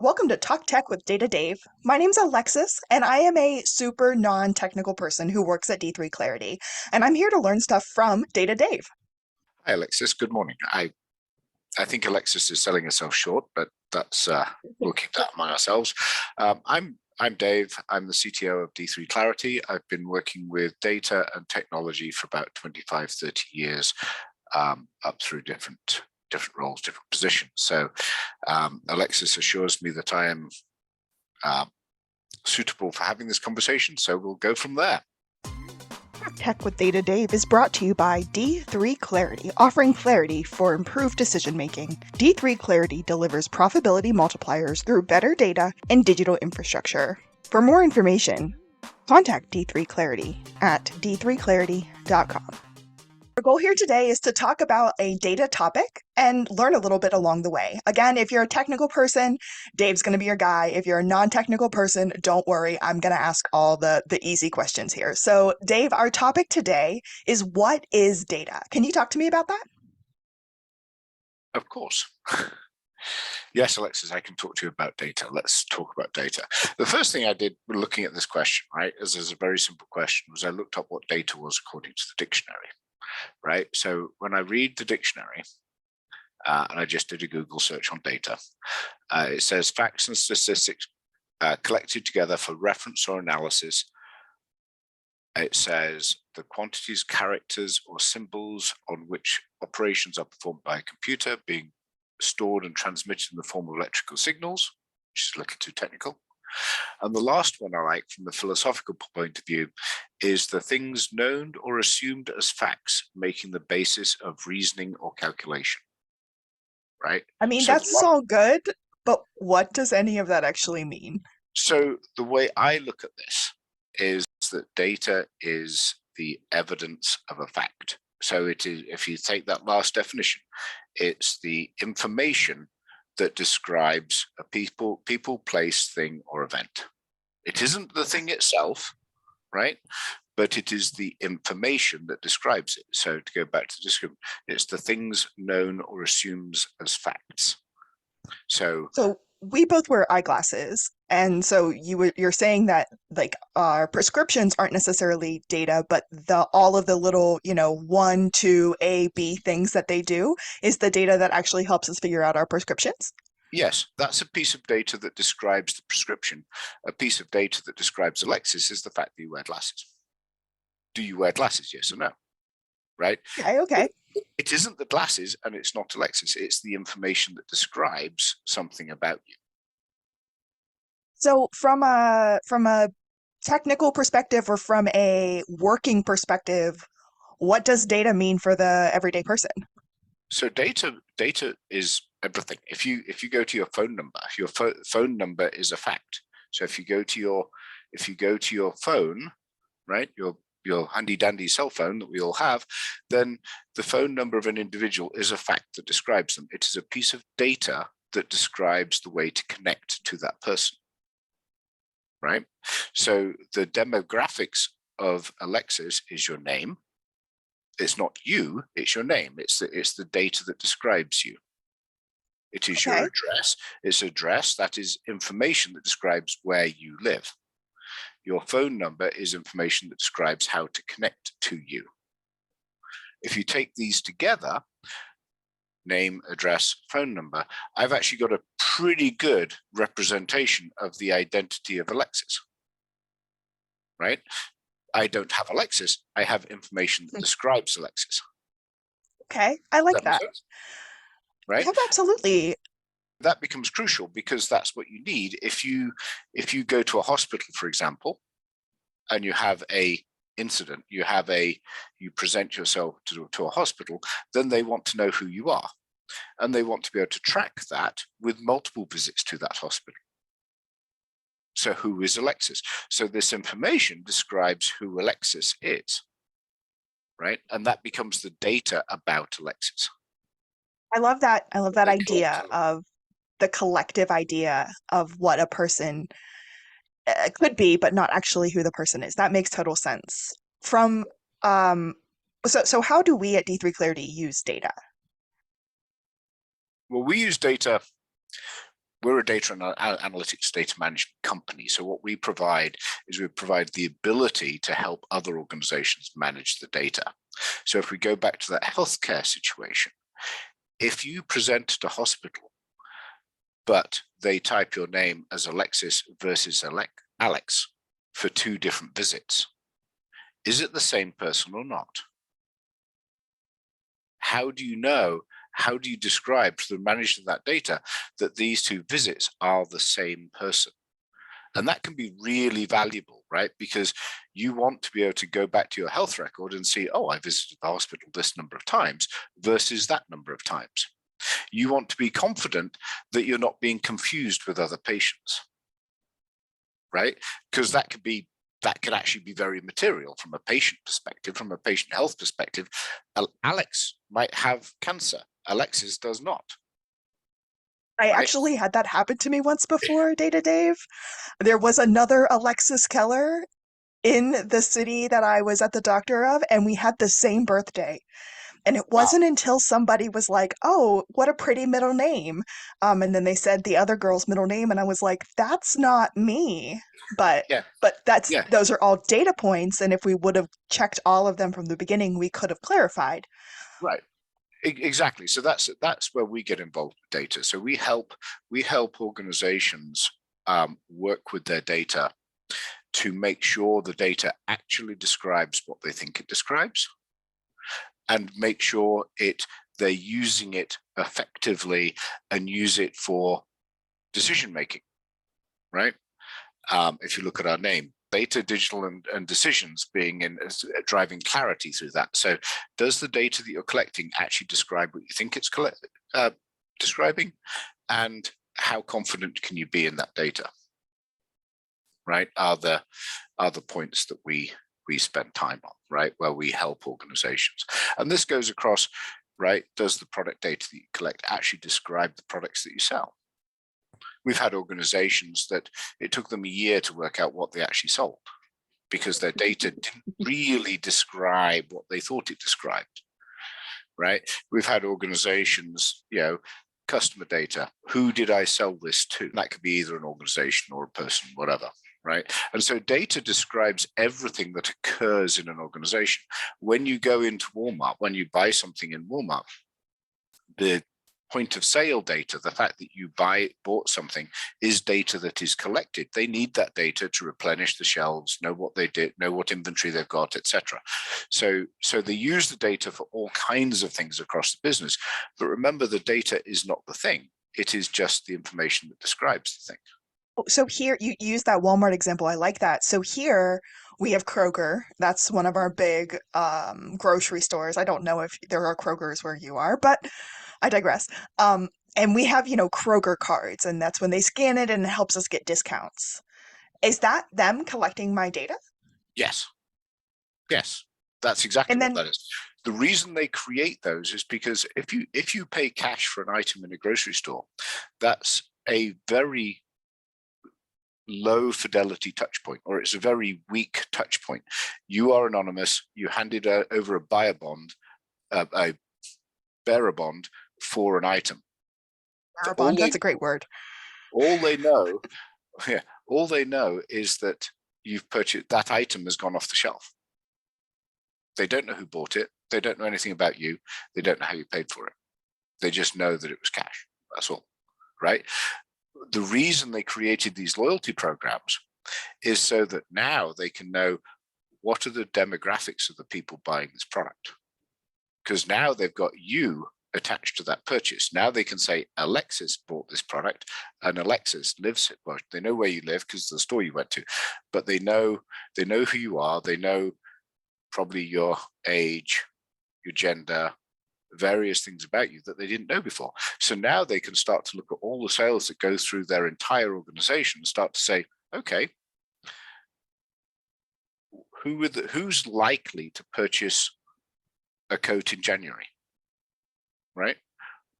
Welcome to Talk Tech with Data Dave. My name's Alexis, and I am a super non-technical person who works at D3 Clarity, and I'm here to learn stuff from Data Dave. Hi, Alexis. Good morning. I think Alexis is selling herself short, but that's we'll keep that among ourselves. I'm Dave. I'm the CTO of D3 Clarity. I've been working with data and technology for about 25, 30 years, up through different roles, different positions. So Alexis assures me that I am suitable for having this conversation. So we'll go from there. Tech with Data Dave is brought to you by D3 Clarity, offering clarity for improved decision making. D3 Clarity delivers profitability multipliers through better data and digital infrastructure. For more information, contact D3 Clarity at d3clarity.com. Our goal here today is to talk about a data topic and learn a little bit along the way. Again, if you're a technical person, Dave's going to be your guy. If you're a non-technical person, don't worry. I'm going to ask all the easy questions here. So, Dave, our topic today is what is data? Can you talk to me about that? Of course. Yes, Alexis, I can talk to you about data. Let's talk about data. The first thing I did when looking at this question, right, as a very simple question, was I looked up what data was according to the dictionary. Right. So when I read the dictionary, and I just did a Google search on data, it says facts and statistics collected together for reference or analysis. It says the quantities, characters, or symbols on which operations are performed by a computer being stored and transmitted in the form of electrical signals, which is a little too technical. And the last one I like from the philosophical point of view is the things known or assumed as facts making the basis of reasoning or calculation, right? I mean, So, that's all good, but what does any of that actually mean? so the way I look at this is that data is the evidence of a fact. So it is, if you take that last definition, it's the information that describes a people, place, thing, or event. It isn't the thing itself, right? But it is the information that describes it. So to go back to the description, it's the things known or assumes as facts. So We both wear eyeglasses, and so you're saying that like our prescriptions aren't necessarily data, but the all of the little, 1, 2, A, B things that they do is the data that actually helps us figure out our prescriptions. yes, that's a piece of data that describes the prescription. A piece of data that describes Alexis is the fact that you wear glasses. Do you wear glasses? Yes or no? Right? Okay. It isn't the glasses and it's not Alexis. It's the information that describes something about you. So from a technical perspective or from a working perspective, what does data mean for the everyday person? So data is everything. If you go to your phone number, your phone number is a fact. So if you go to your phone, right, your handy dandy cell phone that we all have, then the phone number of an individual is a fact that describes them. It is a piece of data that describes the way to connect to that person, right? So the demographics of Alexis is your name. It's not you, it's your name. It's the data that describes you. It is your address. It's address, that is information that describes where you live. Your phone number is information that describes how to connect to you. If you take these together, name, address, phone number, I've actually got a pretty good representation of the identity of Alexis, right? I don't have Alexis, I have information that describes Alexis. Okay, I like that. Right? Yep, absolutely. That becomes crucial because that's what you need. If you go to a hospital, for example, and you have a incident, you present yourself to a hospital, then they want to know who you are. And they want to be able to track that with multiple visits to that hospital. So who is Alexis? So this information describes who Alexis is, right? And that becomes the data about Alexis. I love that. I love that idea of the collective idea of what a person could be, but not actually who the person is. That makes total sense. From so how do we at D3 Clarity use data? Well, we use data we're a data analytics data management company. So what we provide is we provide the ability to help other organizations manage the data. So if we go back to that healthcare situation, if you present to hospital, but they type your name as Alexis versus Alex for 2 different visits, is it the same person or not? How do you know? How do you describe to the manager of that data that these 2 visits are the same person? And that can be really valuable, right? Because you want to be able to go back to your health record and see, oh, I visited the hospital this number of times versus that number of times. You want to be confident that you're not being confused with other patients, right? Because that could actually be very material from a patient perspective, from a patient health perspective. Alex might have cancer. Alexis does not. I Right? actually had that happen to me once before, Data Dave. There was another Alexis Keller in the city that I was at the doctor of, and we had the same birthday. And it Wow. wasn't until somebody was like, "Oh, what a pretty middle name." And then they said the other girl's middle name, and I was like, "That's not me." But Yeah. but that's Yeah. those are all data points, and if we would have checked all of them from the beginning, we could have clarified. Right. Exactly. So that's where we get involved with data. So we help organizations work with their data to make sure the data actually describes what they think it describes, and make sure they're using it effectively and use it for decision making. Right. If you look at our name, data, digital, and decisions being in driving clarity through that. So does the data that you're collecting actually describe what you think it's describing? And how confident can you be in that data? Right? Are the points that we spend time on, right? Where we help organizations. And this goes across, right? Does the product data that you collect actually describe the products that you sell? We've had organizations that it took them a year to work out what they actually sold because their data didn't really describe what they thought it described, right? We've had organizations, customer data. Who did I sell this to? That could be either an organization or a person, whatever, right? And so data describes everything that occurs in an organization. When you go into Walmart, when you buy something in Walmart, the point of sale data, the fact that you bought something, is data that is collected. They need that data to replenish the shelves, know what they did, know what inventory they've got, etc. So they use the data for all kinds of things across the business. But remember, the data is not the thing. It is just the information that describes the thing. So here you use that Walmart example. I like that. So here we have Kroger. That's one of our big grocery stores. I don't know if there are Krogers where you are, but I digress. And we have, Kroger cards, and that's when they scan it and it helps us get discounts. Is that them collecting my data? Yes. Yes. That's exactly And what then, that is. The reason they create those is because if you pay cash for an item in a grocery store, that's a very low fidelity touch point, or it's a very weak touch point. You are anonymous. You handed over a bearer bond for an item. Arabond, that's a great word. All they know, yeah, all they know is that you've purchased that item has gone off the shelf. They don't know who bought it. They don't know anything about you. They don't know how you paid for it. They just know that it was cash. That's all, right? The reason they created these loyalty programs is so that now they can know what are the demographics of the people buying this product. Because now they've got you attached to that purchase. Now they can say, Alexis bought this product and Alexis lives, well, they know where you live because of the store you went to, but they know who you are. They know probably your age, your gender, various things about you that they didn't know before. So now they can start to look at all the sales that go through their entire organization and start to say, okay, who's likely to purchase a coat in January, right?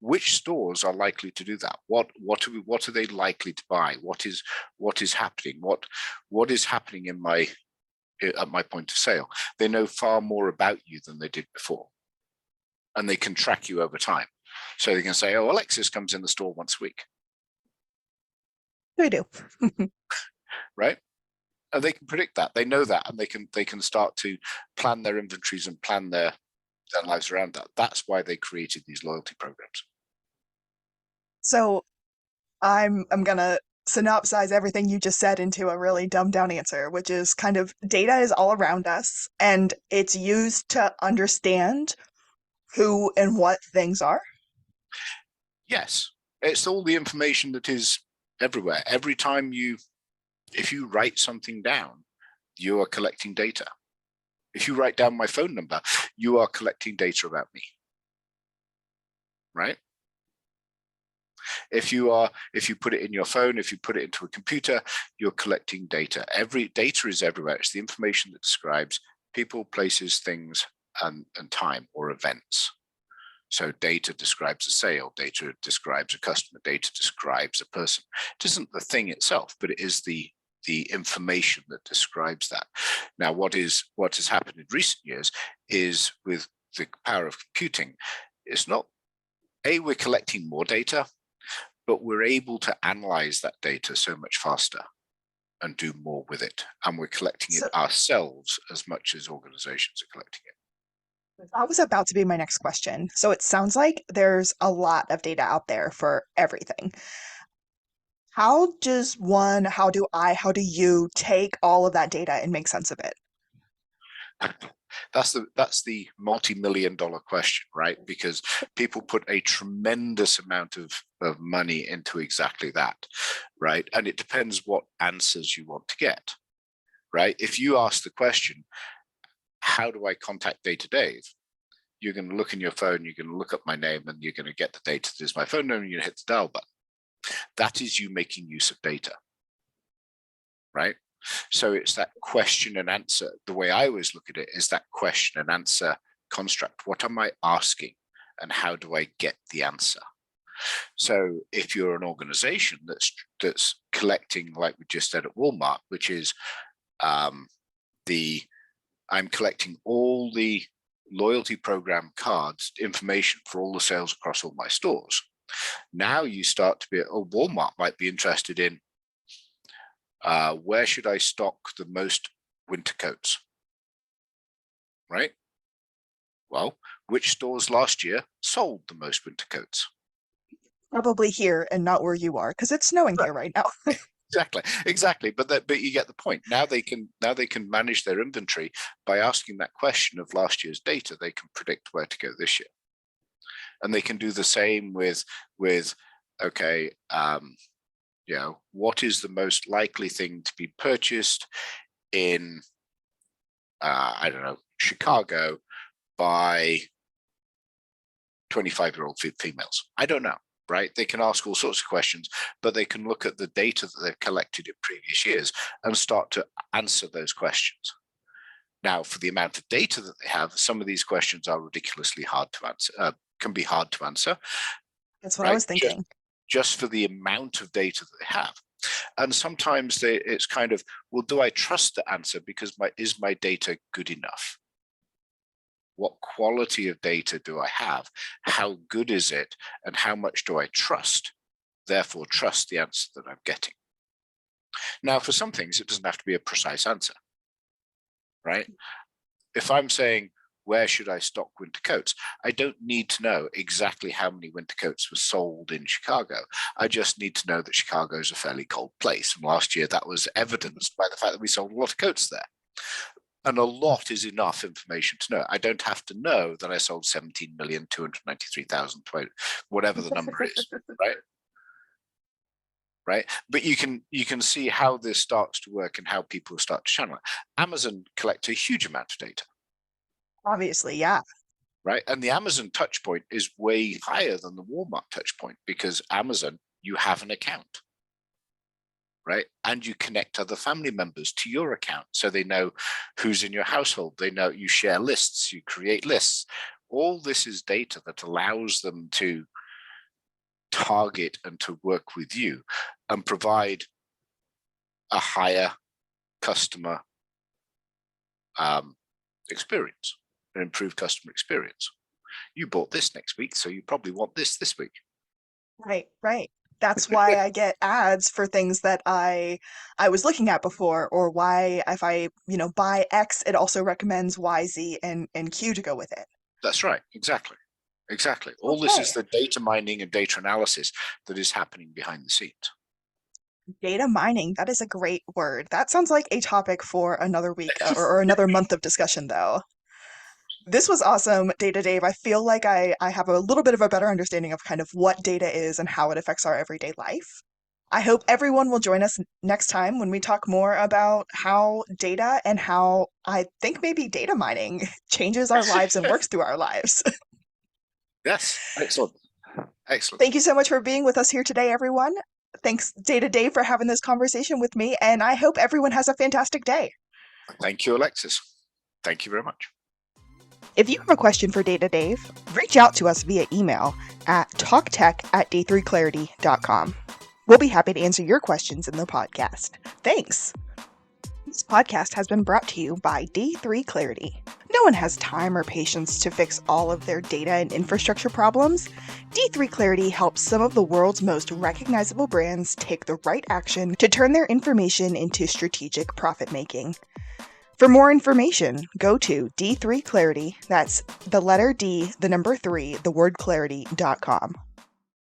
Which stores are likely to do that? What are they likely to buy? What is happening? What is happening at my point of sale? They know far more about you than they did before, and they can track you over time. So they can say, oh, Alexis comes in the store once a week. I do. right? And they can predict that. They know that, and they can start to plan their inventories and plan their lives around that. That's why they created these loyalty programs. So I'm gonna synopsize everything you just said into a really dumbed down answer, which is kind of data is all around us and it's used to understand who and what things are. Yes, it's all the information that is everywhere. Every time if you write something down, you are collecting data. If you write down my phone number, you are collecting data about me, right? If you put it in your phone, if you put it into a computer, you're collecting data. Every data is everywhere. It's the information that describes people, places, things, and time or events. So data describes a sale, data describes a customer, data describes a person. It isn't the thing itself, but it is the information that describes that. Now, what has happened in recent years is with the power of computing, it's not, we're collecting more data, but we're able to analyze that data so much faster and do more with it. And we're collecting it ourselves as much as organizations are collecting it. That was about to be my next question. So it sounds like there's a lot of data out there for everything. How do you take all of that data and make sense of it? That's the multi-million-dollar question, right? Because people put a tremendous amount of money into exactly that, right? And it depends what answers you want to get, right? If you ask the question, how do I contact Data Dave? You're going to look in your phone, you're going to look up my name, and you're going to get the data that is my phone number, and you're going to hit the dial button. That is you making use of data, right? So it's that question and answer. The way I always look at it is that question and answer construct. What am I asking, and how do I get the answer? So if you're an organization that's collecting, like we just said at Walmart, which is I'm collecting all the loyalty program cards, information for all the sales across all my stores. Now you start to be, Walmart might be interested in where should I stock the most winter coats, right? Well, which stores last year sold the most winter coats? Probably here and not where you are, because it's snowing here right now. Exactly. But you get the point. Now they can manage their inventory by asking that question of last year's data. They can predict where to go this year, and they can do the same with okay, what is the most likely thing to be purchased in I don't know, Chicago by 25-year-old females? I don't know. Right? They can ask all sorts of questions, but they can look at the data that they've collected in previous years and start to answer those questions. Now, for the amount of data that they have, some of these questions are ridiculously hard to answer, can be hard to answer. That's what I was thinking. Just for the amount of data that they have. And sometimes it's kind of, well, do I trust the answer because is my data good enough? What quality of data do I have? How good is it? And how much do I trust? Therefore, trust the answer that I'm getting. Now, for some things, it doesn't have to be a precise answer, right? If I'm saying, where should I stock winter coats? I don't need to know exactly how many winter coats were sold in Chicago. I just need to know that Chicago is a fairly cold place. And last year, that was evidenced by the fact that we sold a lot of coats there. And a lot is enough information to know. I don't have to know that I sold 17,293,000, whatever the number is, right? Right. But you can see how this starts to work and how people start to channel it. Amazon collects a huge amount of data. Obviously, yeah. Right. And the Amazon touch point is way higher than the Walmart touch point because Amazon, you have an account. Right. And you connect other family members to your account so they know who's in your household. They know you share lists, you create lists. All this is data that allows them to target and to work with you and provide a higher customer experience, an improved customer experience. You bought this next week, so you probably want this week. Right, right. That's why I get ads for things that I was looking at before, or why if I, buy X, it also recommends Y, Z, and Q to go with it. That's right. Exactly. Exactly. All this is Okay. the data mining and data analysis that is happening behind the scenes. Data mining, that is a great word. That sounds like a topic for another week or another month of discussion, though. This was awesome, Data Dave. I feel like I have a little bit of a better understanding of kind of what data is and how it affects our everyday life. I hope everyone will join us next time when we talk more about how data and how I think maybe data mining changes our lives and works through our lives. Yes. Excellent. Excellent. Thank you so much for being with us here today, everyone. Thanks, Data Dave, for having this conversation with me, and I hope everyone has a fantastic day. Thank you, Alexis. Thank you very much. If you have a question for Data Dave, reach out to us via email at talktech@d3clarity.com. We'll be happy to answer your questions in the podcast. Thanks. This podcast has been brought to you by D3 Clarity. No one has time or patience to fix all of their data and infrastructure problems. D3 Clarity helps some of the world's most recognizable brands take the right action to turn their information into strategic profit making. For more information, go to D3 Clarity, that's the letter D, the number 3, the word clarity.com.